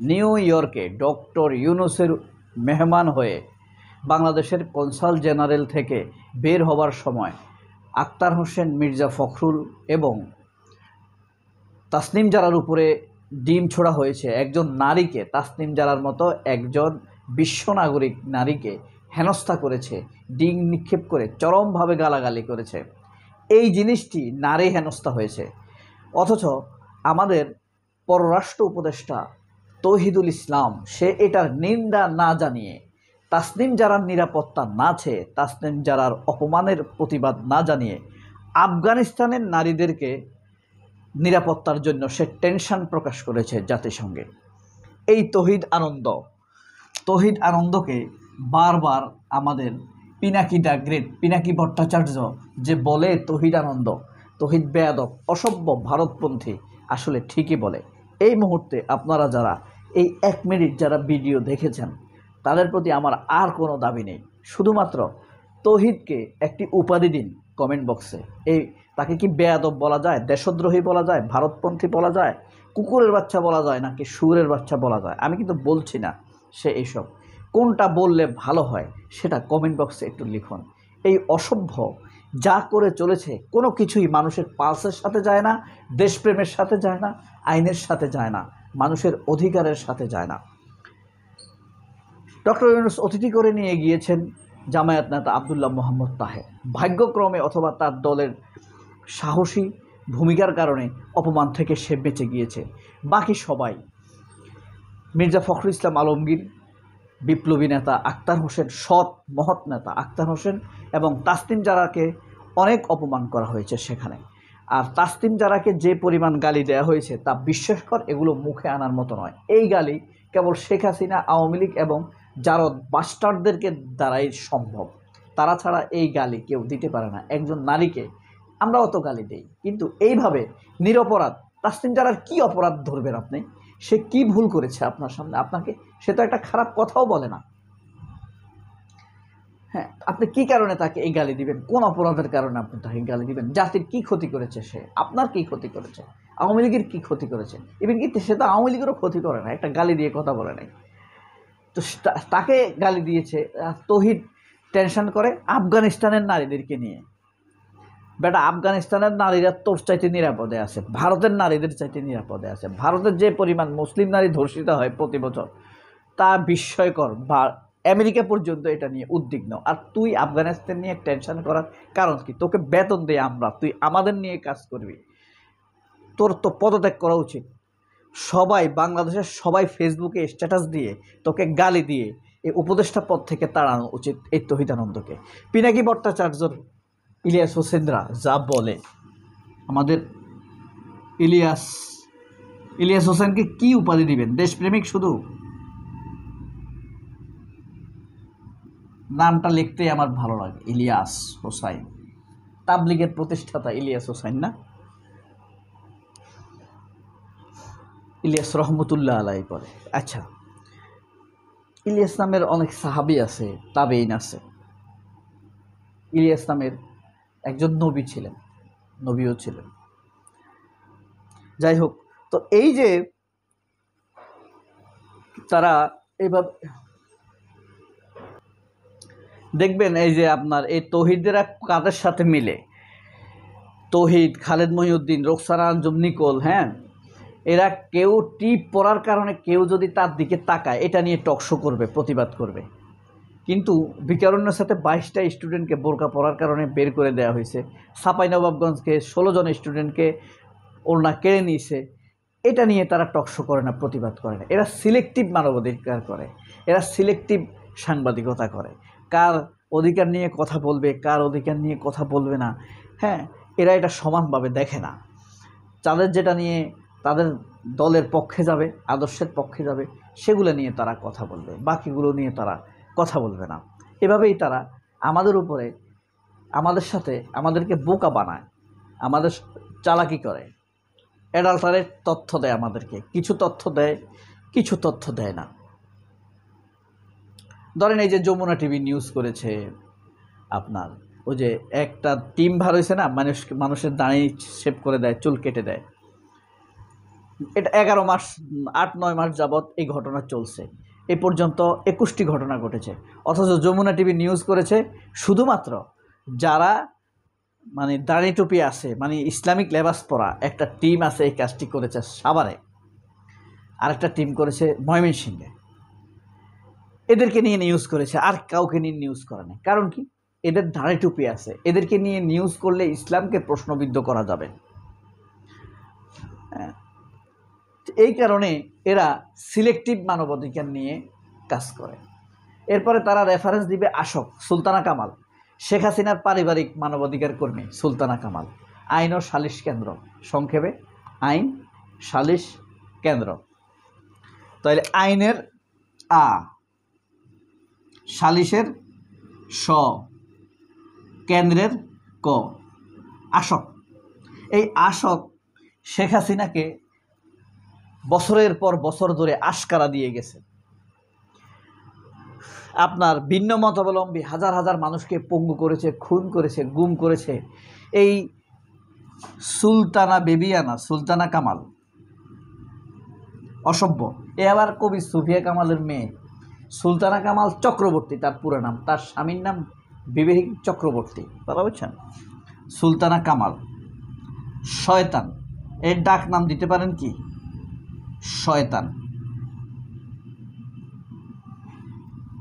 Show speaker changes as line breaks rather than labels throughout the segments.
New ইয়র্কে doctor ইউনূসের মেহমান হয়ে বাংলাদেশের কনসাল জেনারেল থেকে বের হবার সময় আক্তার হোসেন, মির্জা ফখরুল এবং তাসনিম জারার উপরে ডিম ছোড়া হয়েছে। একজন নারীকে, তাসনিম জারার মতো একজন বিশ্বনাগরিক নারীকে হেনস্থা করেছে, ডিম নিক্ষেপ করে চরমভাবে গালাগালি করেছে। এই জিনিসটি নারী হেনস্থা হয়েছে। অথচ আমাদের পররাষ্ট্র উপদেষ্টা তৌহিদুল ইসলাম সে এটার নিন্দা না জানিয়ে, তাসনিম জারার নিরাপত্তা না চেয়ে, তাসনিম জারার অপমানের প্রতিবাদ না জানিয়ে আফগানিস্তানের নারীদেরকে নিরাপত্তার জন্য সে টেনশন প্রকাশ করেছে জাতিসংঘে। এই তৌহিদ আনন্দকে বারবার আমাদের পিনাকি দ্য গ্রেট, পিনাকি ভট্টাচার্য যে বলে তৌহিদ বেয়াদব, অসভ্য, ভারতপন্থী, আসলে ঠিকই বলে। এই মুহূর্তে আপনারা যারা এই 1 মিনিট যারা ভিডিও দেখেছেন তাদের প্রতি আমার আর কোনো দাবি নেই। শুধুমাত্র তৌহিদকে একটি উপাধি দিন কমেন্ট বক্সে। তাকে কি বেয়াদব বলা যায়, দেশদ্রোহী বলা যায়, ভারতপন্থী বলা যায়, কুকুরের বাচ্চা বলা যায়, নাকি শুয়োরের বাচ্চা বলা যায়? আমি কিন্তু বলছি না সে এইসব। কোনটা বললে ভালো হয় সেটা কমেন্ট বক্সে একটু লিখুন। এই অসভ্য যা করে চলেছে কোনো কিছুই মানুষের পালসের সাথে যায় না, দেশপ্রেমের সাথে যায় না, আইনের সাথে যায় না, মানুষের অধিকারের সাথে যায় না। ডক্টর ইউনূস অতিথি করে নিয়ে গিয়েছেন জামায়াত নেতা আব্দুল্লাহ মোহাম্মদ তাহের। ভাগ্যক্রমে অথবা তার দলের সাহসী ভূমিকার কারণে অপমান থেকে সে বেঁচে গিয়েছে। বাকি সবাই, মির্জা ফখরুল ইসলাম আলমগীর, বিপ্লবী নেতা আক্তার হোসেন, সৎ মহৎ নেতা আক্তার হোসেন এবং তাসনিম জারাকে অনেক অপমান করা হয়েছে সেখানে। আর তাসনিম জারাকে যে পরিমাণ গালি দেওয়া হয়েছে তা বিস্ময়কর, এগুলো মুখে আনার মতো নয়। এই গালি কেবল শেখ হাসিনা, আওয়ামী লীগ এবং জারদ বাস্টারদেরকে দ্বারাই সম্ভব। তারা ছাড়া এই গালি কেউ দিতে পারে না। একজন নারীকে আমরাও তো গালি দেই, কিন্তু এইভাবে নিরপরাধ তাসনিম জারার কী অপরাধ ধরবেন আপনি? সে কি ভুল করেছে আপনার সামনে? আপনাকে সে তো একটা খারাপ কথাও বলে না। হ্যাঁ, আপনি কি কারণে তাকে এই গালি দিবেন? কোন অপরাধের কারণে আপনি তাকে গালি দিবেন? জাতির কি ক্ষতি করেছে সে? আপনার কি ক্ষতি করেছে? আওয়ামী লীগের কি ক্ষতি করেছে? ইভেন কি সে তো আওয়ামী লীগেরও ক্ষতি করে না, একটা গালি দিয়ে কথা বলে নাই। তো তাকে গালি দিয়েছে। তৌহিদ টেনশন করে আফগানিস্তানের নারীদেরকে নিয়ে। বেটা, আফগানিস্তানের নারীরা তোর চাইতে নিরাপদে আছে, ভারতের নারীদের চাইতে নিরাপদে আছে। ভারতের যে পরিমাণ মুসলিম নারী ধর্ষিত হয় প্রতি বছর তা বিস্ময়কর। আমেরিকা পর্যন্ত এটা নিয়ে উদ্বিগ্ন। আর তুই আফগানিস্তান নিয়ে টেনশন করার কারণ কি? তোকে বেতন দেয় আমরা, তুই আমাদের নিয়ে কাজ করবি। তোর তো পদত্যাগ করা উচিত। সবাই, বাংলাদেশের সবাই ফেসবুকে স্ট্যাটাস দিয়ে তোকে গালি দিয়ে এই উপদেষ্টা পদ থেকে তাড়ানো উচিত এই তৌহিদ আনন্দকে। পিনাকি ভট্টাচার্যর ইলিয়াস হোসেনরা যা বলে, আমাদের ইলিয়াস হোসেনকে কি উপাধি দিবেন? দেশপ্রেমিক শুধু? নামটা লিখতেই আমার ভালো লাগে, ইলিয়াস হোসাইন। তাবলিগের প্রতিষ্ঠাতা ইলিয়াস হোসাইন না? ইলিয়াস রহমতুল্লাহ আলাই পরে। আচ্ছা, ইলিয়াস নামের অনেক সাহাবী আছে, তাবেঈন আছে। ইলিয়াস নামের একজন নবী ছিলেন, নবীও ছিলেন। যাই হোক, তো এই যে তারা এইভাবে দেখবেন, এই যে আপনার এই তৌহিদেরা কাদের সাথে মিলে, তৌহিদ, খালেদ মহিউদ্দিন, রোকসানা আঞ্জুম নিকোল, হ্যাঁ, এরা কেউ টিপ পড়ার কারণে কেউ যদি তার দিকে তাকায় এটা নিয়ে টকশো করবে, প্রতিবাদ করবে। কিন্তু বিকারুন্নের সাথে 22টা স্টুডেন্টকে বোরকা পরার কারণে বের করে দেওয়া হয়েছে। চাঁপাইনবাবগঞ্জকে 16 জন স্টুডেন্টকে ওড়না কেড়ে নিয়েছে। এটা নিয়ে তারা টকশো করে না, প্রতিবাদ করে না। এরা সিলেক্টিভ মানবাধিকার করে, এরা সিলেক্টিভ সাংবাদিকতা করে। কার অধিকার নিয়ে কথা বলবে, কার অধিকার নিয়ে কথা বলবে না, হ্যাঁ, এরা এটা সমানভাবে দেখে না। তাদের যেটা নিয়ে তাদের দলের পক্ষে যাবে, আদর্শের পক্ষে যাবে, সেগুলো নিয়ে তারা কথা বলবে, বাকিগুলো নিয়ে তারা কথা বলবে না। এভাবেই তারা আমাদের উপরে, আমাদের সাথে, আমাদেরকে বোকা বানায়, আমাদের চালাকি করে, অ্যাডাল্টারের তথ্য দেয় আমাদেরকে। কিছু তথ্য দেয়, কিছু তথ্য দেয় না। ধরেন এই যে যমুনা টিভি নিউজ করেছে আপনার, ওই যে একটা টিম ভার হয়েছে না, মানুষের দাঁড়িয়ে শেভ করে দেয়, চুল কেটে দেয়। এটা 11 মাস 8-9 মাস যাবৎ এই ঘটনা চলছে। এ পর্যন্ত 21টি ঘটনা ঘটেছে। অথচ যমুনা টিভি নিউজ করেছে শুধুমাত্র যারা মানে দাড়ি টুপি আছে, মানে ইসলামিক লেবাস পরা একটা টিম আছে, এই কাজটি করেছে সাভারে, আরেকটা টিম করেছে ময়মনসিংহে। এদেরকে নিয়ে নিউজ করেছে, আর কাউকে নিয়ে নিউজ করে না। কারণ কি? এদের দাড়ি টুপি আছে, এদেরকে নিয়ে নিউজ করলে ইসলামকে প্রশ্নবিদ্ধ করা যাবে। এই কারণে এরা সিলেক্টিভ মানবাধিকার নিয়ে কাজ করে। এরপরে তারা রেফারেন্স দিবে আশক, সুলতানা কামাল, শেখ হাসিনার পারিবারিক মানবাধিকার কর্মী সুলতানা কামাল, আইন ও সালিশ কেন্দ্র, সংক্ষেপে আইন সালিশ কেন্দ্র। তাহলে আইনের আ, সালিশের স, কেন্দ্রের ক, আশক। এই আশক শেখ হাসিনাকে বছরের পর বছর ধরে আশকারা দিয়ে গেছে। আপনার ভিন্ন মতাবলম্বী হাজার হাজার মানুষকে পঙ্গু করেছে, খুন করেছে, গুম করেছে। এই সুলতানা বেবিয়ানা, সুলতানা কামাল অসভ্য। এ আবার কবি সুফিয়া কামালের মেয়ে সুলতানা কামাল চক্রবর্তী, তার পুরো নাম। তার স্বামীর নাম বিবেক চক্রবর্তী, কথা বুঝছেন? সুলতানা কামাল শয়তান, এর ডাক নাম দিতে পারেন কি? শয়তান।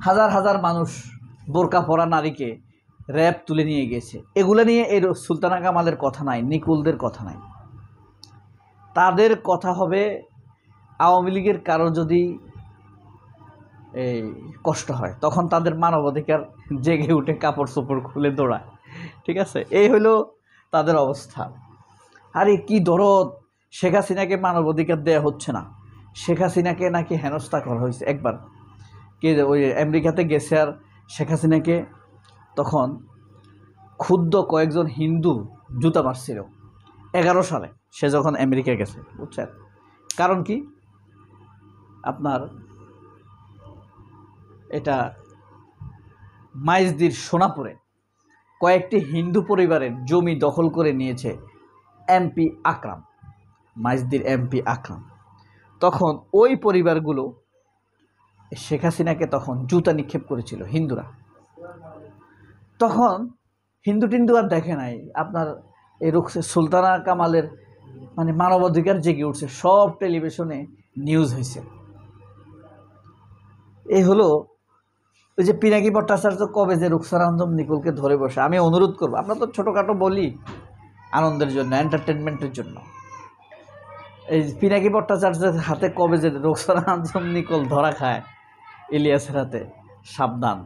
হাজার হাজার মানুষ, বোরকা পরা নারীকে র্যাব তুলে নিয়ে গেছে। এগুলো নিয়ে এর সুলতানা কামালের কথা নাই, নিকুলদের কথা নাই। তাদের কথা হবে আওয়ামী লীগের কারো যদি এই কষ্ট হয় তখন তাদের মানবাধিকার জেগে উঠে কাপড় চোপড় খুলে দৌড়ায়। ঠিক আছে, এই হলো তাদের অবস্থা। আরে কি দরদ! শেখ হাসিনাকে মানবাধিকার দেওয়া হচ্ছে না। শেখ হাসিনাকে নাকি হেনস্থা করা হয়েছে। একবার কে ওই আমেরিকাতে গেছে, আর শেখ হাসিনাকে তখন ক্ষুদ্র কয়েকজন হিন্দু জুতা মারছিল 11 সালে, সে যখন আমেরিকা গেছে, বুঝছেন? কারণ কি? আপনার এটা মাইজদির সোনাপুরে কয়েকটি হিন্দু পরিবারের জমি দখল করে নিয়েছে এমপি আকরাম, মাইজদির এমপি আকরাম। তখন ওই পরিবারগুলো শেখ হাসিনাকে তখন জুতা নিক্ষেপ করেছিল হিন্দুরা। তখন হিন্দু টিন্দু আর দেখে নাই। আপনার এই রুখছে সুলতানা কামালের মানে মানবাধিকার জেগে উঠছে, সব টেলিভিশনে নিউজ হয়েছে। এই হলো ওই যে পিনাকি ভট্টাচার্য কবে যে রুকসারাঞ্জম নিকুলকে ধরে বসে। আমি অনুরোধ করবো, আমরা তো ছোটোখাটো বলি আনন্দের জন্য, এন্টারটেনমেন্টের জন্য। এই পিনাকি ভট্টাচার্যের হাতে কবে যে রুকসারাঞ্জম নিকুল ধরা খায় ইলিয়াসের হাতে, সাবধান।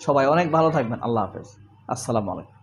সবাই অনেক ভালো থাকবেন। আল্লাহ হাফেজ, আসসালামু আলাইকুম।